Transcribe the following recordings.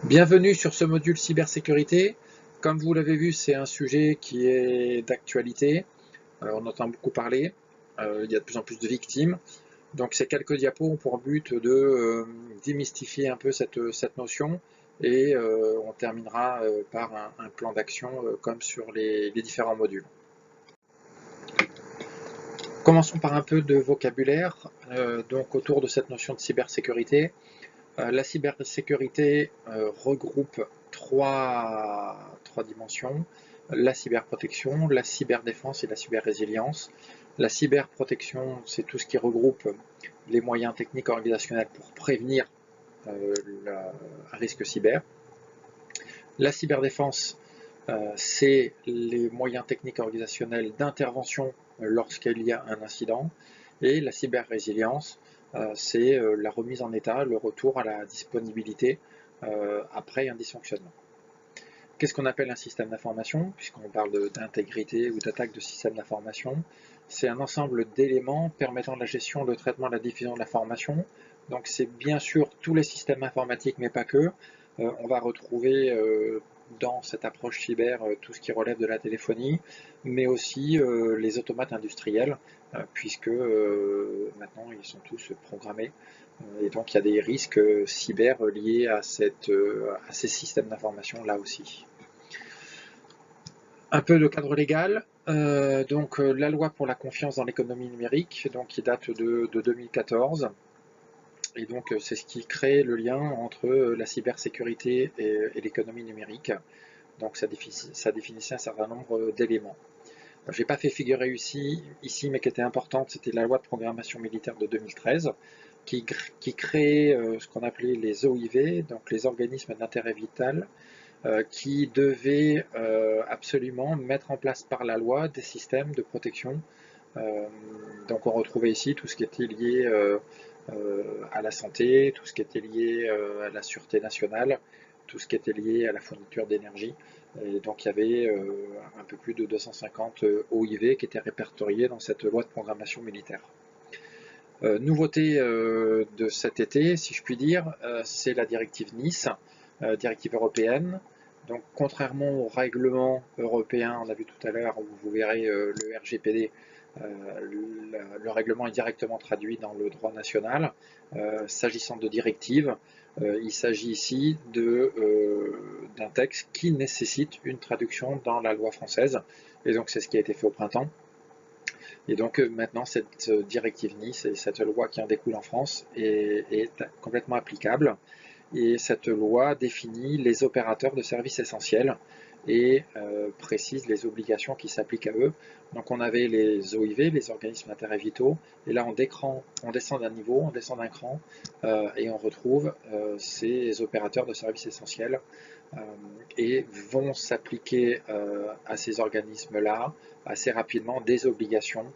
Bienvenue sur ce module cybersécurité. Comme vous l'avez vu, c'est un sujet qui est d'actualité. On entend beaucoup parler. Il y a de plus en plus de victimes. Donc ces quelques diapos ont pour but de démystifier un peu cette notion et on terminera par un plan d'action comme sur les différents modules. Commençons par un peu de vocabulaire donc autour de cette notion de cybersécurité. La cybersécurité regroupe trois dimensions, la cyberprotection, la cyberdéfense et la cyberrésilience. La cyberprotection, c'est tout ce qui regroupe les moyens techniques organisationnels pour prévenir un risque cyber. La cyberdéfense, c'est les moyens techniques organisationnels d'intervention lorsqu'il y a un incident. Et la cyberrésilience, c'est la remise en état, le retour à la disponibilité après un dysfonctionnement. Qu'est-ce qu'on appelle un système d'information? Puisqu'on parle d'intégrité ou d'attaque de système d'information, c'est un ensemble d'éléments permettant la gestion, le traitement, la diffusion de l'information. Donc c'est bien sûr tous les systèmes informatiques, mais pas que. On va retrouver dans cette approche cyber tout ce qui relève de la téléphonie, mais aussi les automates industriels, puisque maintenant ils sont tous programmés. Et donc il y a des risques cyber liés à ces systèmes d'information là aussi. Un peu de cadre légal. La loi pour la confiance dans l'économie numérique, donc, qui date de 2014. Et donc c'est ce qui crée le lien entre la cybersécurité et l'économie numérique. Donc ça définissait un certain nombre d'éléments. Je n'ai pas fait figurer ici, mais qui était importante, c'était la loi de programmation militaire de 2013, qui créait ce qu'on appelait les OIV, donc les organismes d'intérêt vital, qui devait absolument mettre en place par la loi des systèmes de protection. Donc on retrouvait ici tout ce qui était lié à la santé, tout ce qui était lié à la sûreté nationale, tout ce qui était lié à la fourniture d'énergie. Et donc il y avait un peu plus de 250 OIV qui étaient répertoriés dans cette loi de programmation militaire. Nouveauté de cet été, si je puis dire, c'est la directive Nice, directive européenne. Donc, contrairement au règlement européen, on a vu tout à l'heure, où vous verrez le RGPD, le règlement est directement traduit dans le droit national. S'agissant de directives, il s'agit ici d'un texte qui nécessite une traduction dans la loi française. Et donc, c'est ce qui a été fait au printemps. Et donc maintenant, cette directive Nice et cette loi qui en découle en France est complètement applicable. Et cette loi définit les opérateurs de services essentiels et précise les obligations qui s'appliquent à eux. Donc on avait les OIV, les organismes d'intérêt vitaux, et là on descend d'un niveau, on descend d'un cran, et on retrouve ces opérateurs de services essentiels et vont s'appliquer à ces organismes-là assez rapidement des obligations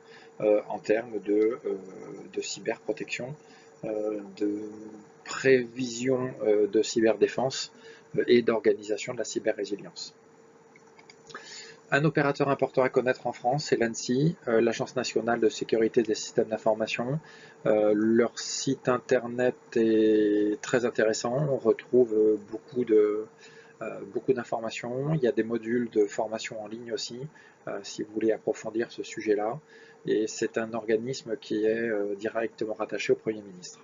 en termes de cyberprotection, de prévision de cyberdéfense et d'organisation de la cyberrésilience. Un opérateur important à connaître en France, c'est l'ANSSI, l'Agence nationale de sécurité des systèmes d'information. Leur site internet est très intéressant, on retrouve beaucoup d'informations. Il y a des modules de formation en ligne aussi, si vous voulez approfondir ce sujet-là. Et c'est un organisme qui est directement rattaché au Premier ministre.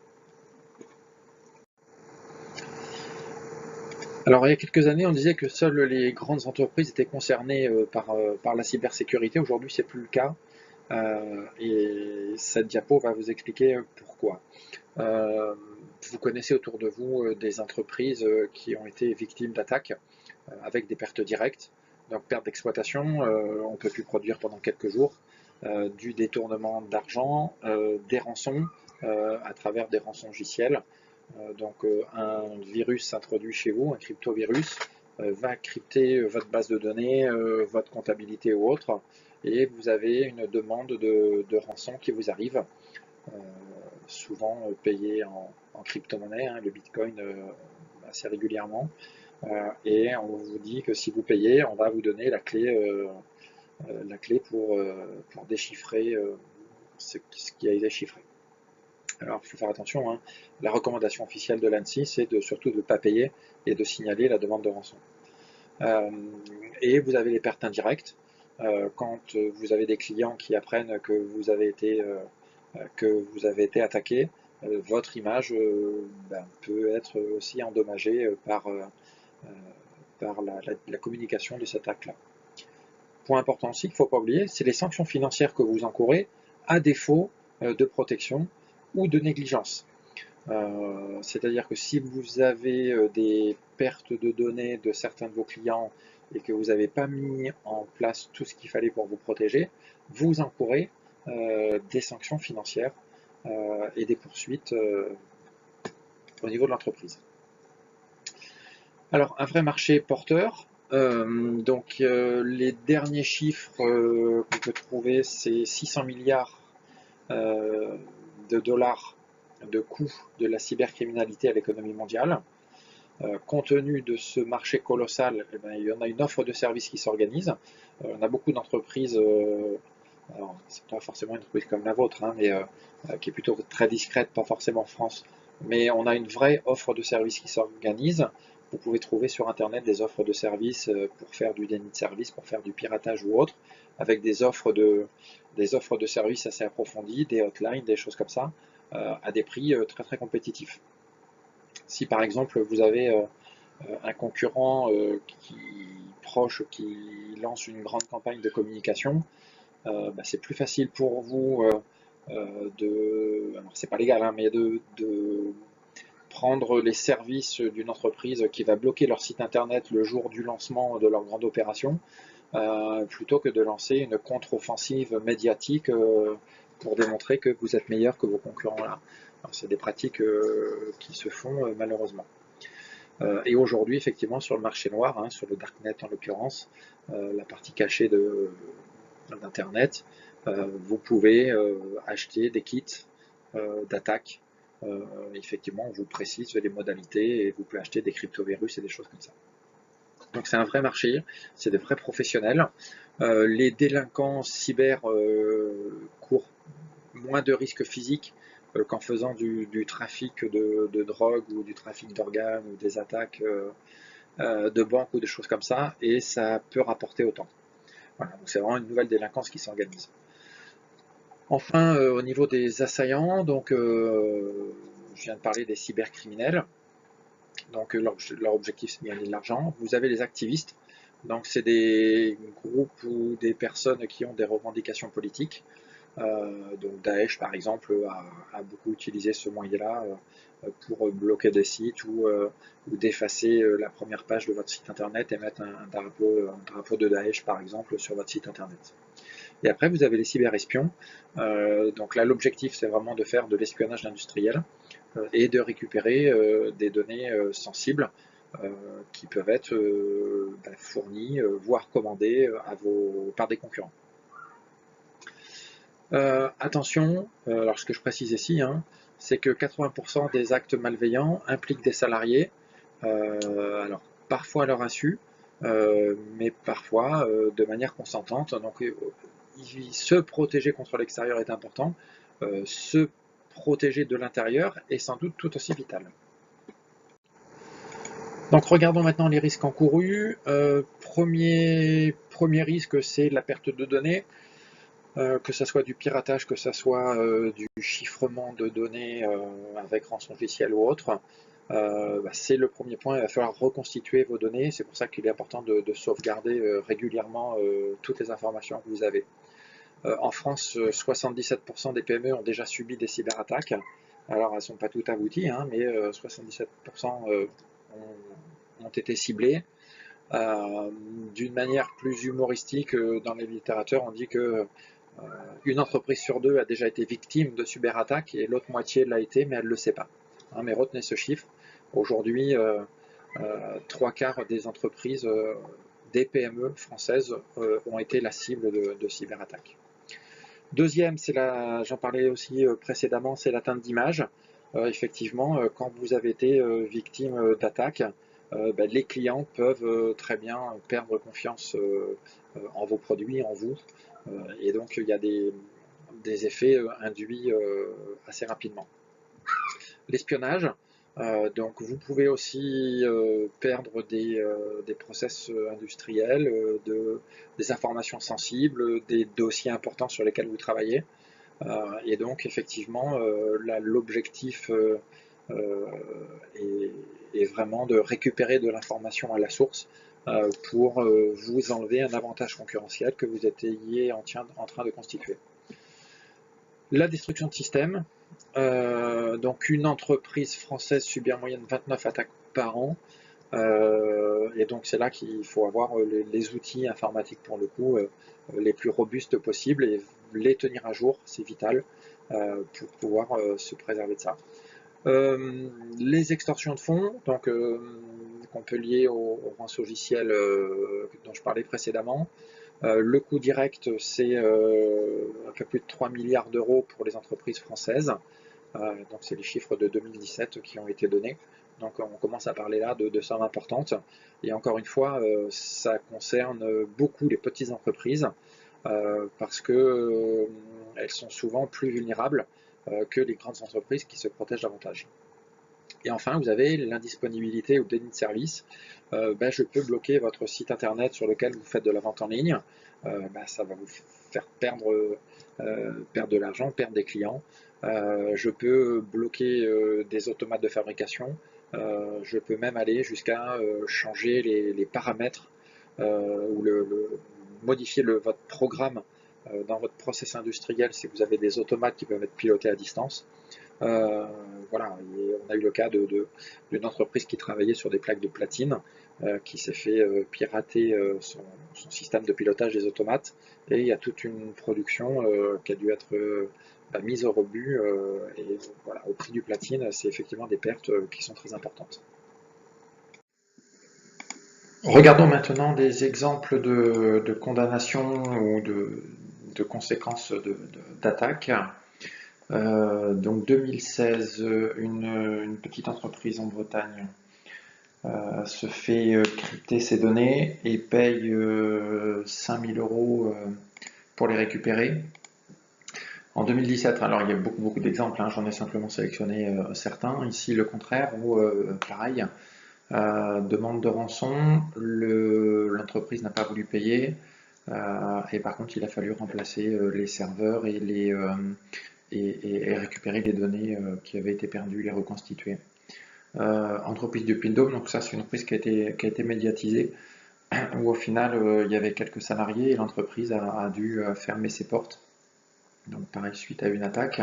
Alors, il y a quelques années, on disait que seules les grandes entreprises étaient concernées par la cybersécurité. Aujourd'hui, c'est plus le cas. Et cette diapo va vous expliquer pourquoi. Vous connaissez autour de vous des entreprises qui ont été victimes d'attaques avec des pertes directes. Donc, perte d'exploitation, on ne peut plus produire pendant quelques jours, du détournement d'argent, des rançons à travers des rançongiciels. Donc un virus s'introduit chez vous, un cryptovirus, va crypter votre base de données, votre comptabilité ou autre, et vous avez une demande de rançon qui vous arrive, souvent payée en crypto-monnaie, le bitcoin assez régulièrement, et on vous dit que si vous payez, on va vous donner la clé pour déchiffrer ce qui a été chiffré. Alors, il faut faire attention, hein. La recommandation officielle de l'ANSSI, c'est surtout de ne pas payer et de signaler la demande de rançon. Et vous avez les pertes indirectes. Quand vous avez des clients qui apprennent que vous avez été attaqué, votre image peut être aussi endommagée par la communication de cet acte-là. Point important aussi qu'il ne faut pas oublier, c'est les sanctions financières que vous encourez à défaut de protection ou de négligence. C'est-à-dire que si vous avez des pertes de données de certains de vos clients et que vous n'avez pas mis en place tout ce qu'il fallait pour vous protéger, vous encourez des sanctions financières et des poursuites au niveau de l'entreprise. Alors, un vrai marché porteur. Les derniers chiffres qu'on peut trouver, c'est 600 milliards de dollars de coût de la cybercriminalité à l'économie mondiale. Compte tenu de ce marché colossal, il y en a une offre de services qui s'organise. On a beaucoup d'entreprises, alors c'est pas forcément une entreprise comme la vôtre, hein, mais qui est plutôt très discrète, pas forcément en France, mais on a une vraie offre de services qui s'organise. Vous pouvez trouver sur internet des offres de services pour faire du déni de service, pour faire du piratage ou autre, avec des offres de services assez approfondies, des hotlines, des choses comme ça, à des prix très très compétitifs. Si par exemple vous avez un concurrent qui lance une grande campagne de communication, c'est plus facile pour vous alors c'est pas légal, hein, mais de prendre les services d'une entreprise qui va bloquer leur site internet le jour du lancement de leur grande opération, plutôt que de lancer une contre-offensive médiatique pour démontrer que vous êtes meilleur que vos concurrents là. C'est des pratiques qui se font malheureusement. Et aujourd'hui, effectivement, sur le marché noir, hein, sur le darknet en l'occurrence, la partie cachée d'Internet, vous pouvez acheter des kits d'attaque. Effectivement, on vous précise les modalités et vous pouvez acheter des cryptovirus et des choses comme ça. Donc c'est un vrai marché, c'est des vrais professionnels. Les délinquants cyber courent moins de risques physiques qu'en faisant du trafic de drogue ou du trafic d'organes ou des attaques de banques ou des choses comme ça, et ça peut rapporter autant. Voilà, donc c'est vraiment une nouvelle délinquance qui s'organise. Enfin, au niveau des assaillants, donc je viens de parler des cybercriminels. Donc leur objectif c'est de gagner de l'argent. Vous avez les activistes, donc c'est des groupes ou des personnes qui ont des revendications politiques. Donc Daesh par exemple a beaucoup utilisé ce moyen-là pour bloquer des sites ou d'effacer la première page de votre site internet et mettre un drapeau de Daesh par exemple sur votre site internet. Et après vous avez les cyberespions. Donc là l'objectif c'est vraiment de faire de l'espionnage industriel et de récupérer des données sensibles qui peuvent être fournies, voire commandées par des concurrents. Attention, alors ce que je précise ici, hein, c'est que 80% des actes malveillants impliquent des salariés, alors parfois à leur insu, mais parfois de manière consentante. Donc se protéger contre l'extérieur est important, se protéger de l'intérieur est sans doute tout aussi vital. Donc regardons maintenant les risques encourus. Premier risque, c'est la perte de données. Que ce soit du piratage, que ce soit du chiffrement de données avec rançon officielle ou autre, c'est le premier point. Il va falloir reconstituer vos données. C'est pour ça qu'il est important de sauvegarder régulièrement toutes les informations que vous avez. En France, 77% des PME ont déjà subi des cyberattaques. Alors, elles ne sont pas toutes abouties, hein, mais 77% ont été ciblées. D'une manière plus humoristique, dans les littératures, on dit que une entreprise sur deux a déjà été victime de cyberattaques et l'autre moitié l'a été, mais elle ne le sait pas. Hein, mais retenez ce chiffre. Aujourd'hui, 3/4 des entreprises, des PME françaises, ont été la cible de cyberattaques. Deuxième, j'en parlais aussi précédemment, c'est l'atteinte d'image. Effectivement, quand vous avez été victime d'attaques, les clients peuvent très bien perdre confiance en vos produits, en vous, et donc il y a des effets induits assez rapidement. L'espionnage, donc vous pouvez aussi perdre des process industriels, des informations sensibles, des dossiers importants sur lesquels vous travaillez. Et donc effectivement, l'objectif est vraiment de récupérer de l'information à la source pour vous enlever un avantage concurrentiel que vous étiez en train de constituer. La destruction de système. Donc une entreprise française subit en moyenne 29 attaques par an. Et donc c'est là qu'il faut avoir les outils informatiques pour le coup les plus robustes possibles et les tenir à jour, c'est vital pour pouvoir se préserver de ça. Les extorsions de fonds, donc qu'on peut lier au rançongiciel dont je parlais précédemment. Le coût direct, c'est un peu plus de 3 milliards d'euros pour les entreprises françaises. Donc c'est les chiffres de 2017 qui ont été donnés. Donc on commence à parler là de sommes importantes. Et encore une fois, ça concerne beaucoup les petites entreprises parce que elles sont souvent plus vulnérables que les grandes entreprises qui se protègent davantage. Et enfin, vous avez l'indisponibilité ou déni de service. Je peux bloquer votre site internet sur lequel vous faites de la vente en ligne. Ça va vous faire perdre de l'argent, perdre des clients. Je peux bloquer des automates de fabrication. Je peux même aller jusqu'à changer les paramètres ou modifier votre programme dans votre process industriel si vous avez des automates qui peuvent être pilotés à distance. Voilà, et on a eu le cas d'une entreprise qui travaillait sur des plaques de platine qui s'est fait pirater son système de pilotage des automates, et il y a toute une production qui a dû être mise au rebut, et voilà, au prix du platine, c'est effectivement des pertes qui sont très importantes. Regardons maintenant des exemples de condamnation ou de conséquences d'attaque. Donc 2016, une petite entreprise en Bretagne se fait crypter ses données et paye 5000 euros pour les récupérer. En 2017, alors il y a beaucoup d'exemples, hein, j'en ai simplement sélectionné certains. Ici le contraire, où pareil, demande de rançon, l'entreprise n'a pas voulu payer, et par contre il a fallu remplacer les serveurs et récupérer les données qui avaient été perdues, les reconstituer. Entreprise du Puy-de-Dôme, donc ça c'est une entreprise qui a été médiatisée, où au final il y avait quelques salariés et l'entreprise a dû fermer ses portes. Donc pareil, suite à une attaque.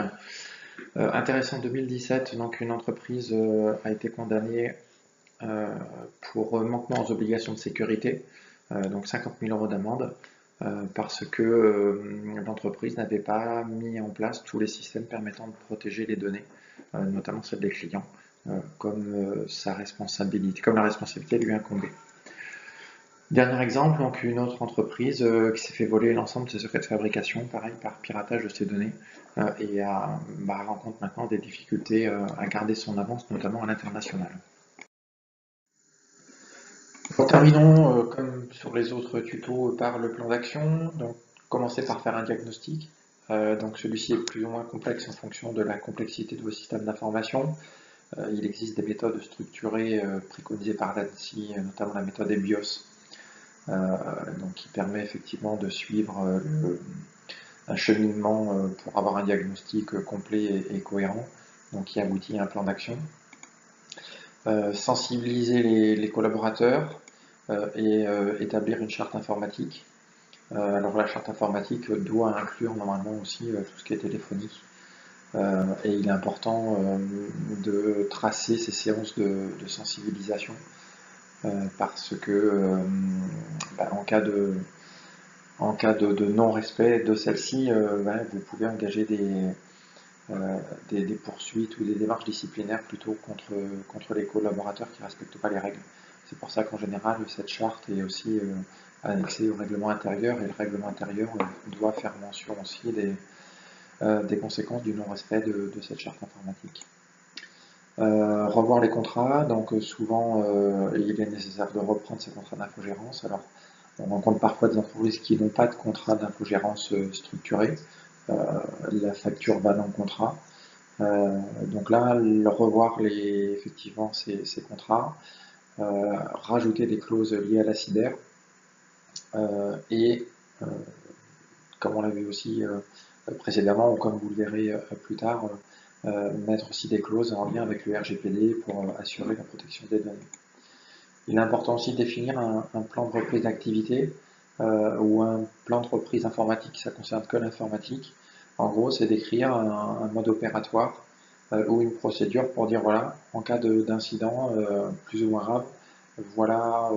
Intéressant, 2017, donc une entreprise a été condamnée pour manquement aux obligations de sécurité, donc 50 000 euros d'amende, parce que l'entreprise n'avait pas mis en place tous les systèmes permettant de protéger les données, notamment celles des clients, comme la responsabilité lui incombait. Dernier exemple, donc une autre entreprise qui s'est fait voler l'ensemble de ses secrets de fabrication, pareil, par piratage de ses données, et rencontre maintenant des difficultés à garder son avance, notamment à l'international. Terminons, comme sur les autres tutos, par le plan d'action. Donc, commencez par faire un diagnostic. Donc, celui-ci est plus ou moins complexe en fonction de la complexité de vos systèmes d'information. Il existe des méthodes structurées préconisées par l'ANSSI, notamment la méthode EBIOS, donc qui permet effectivement de suivre un cheminement pour avoir un diagnostic complet et cohérent, donc qui aboutit à un plan d'action. Sensibiliser les collaborateurs et établir une charte informatique. Alors la charte informatique doit inclure normalement aussi tout ce qui est téléphonie. Et il est important de tracer ces séances de sensibilisation parce que en cas de non-respect de celle-ci, vous pouvez engager des poursuites ou des démarches disciplinaires plutôt contre les collaborateurs qui ne respectent pas les règles. C'est pour ça qu'en général, cette charte est aussi annexée au règlement intérieur, et le règlement intérieur doit faire mention aussi des conséquences du non-respect de cette charte informatique. Revoir les contrats, donc souvent il est nécessaire de reprendre ces contrats d'infogérance. Alors on rencontre parfois des entreprises qui n'ont pas de contrat d'infogérance structuré, la facture va dans le contrat. Donc là, revoir effectivement ces contrats, rajouter des clauses liées à la cyber, et comme on l'a vu aussi précédemment, ou comme vous le verrez plus tard, mettre aussi des clauses en lien avec le RGPD pour assurer la protection des données. Il est important aussi de définir un plan de reprise d'activité ou un plan de reprise informatique, ça concerne que l'informatique. En gros, c'est d'écrire un mode opératoire ou une procédure pour dire voilà, en cas d'incident plus ou moins grave, voilà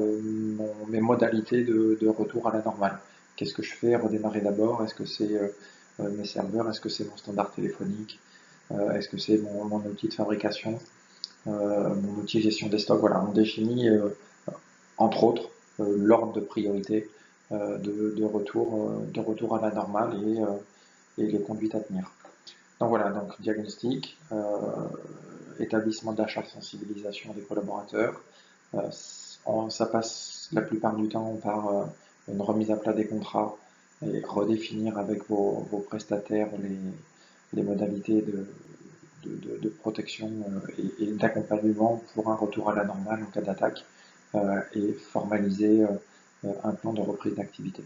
mes modalités de retour à la normale. Qu'est-ce que je fais? Redémarrer d'abord? Est-ce que c'est mes serveurs? Est-ce que c'est mon standard téléphonique? Est-ce que c'est mon outil de fabrication? Mon outil de gestion des stocks? Voilà, on définit entre autres l'ordre de priorité de retour à la normale et les conduites à tenir. Donc voilà, donc diagnostic, établissement d'achat de sensibilisation des collaborateurs. Ça passe la plupart du temps par une remise à plat des contrats et redéfinir avec vos prestataires les modalités de protection et d'accompagnement pour un retour à la normale en cas d'attaque et formaliser un plan de reprise d'activité.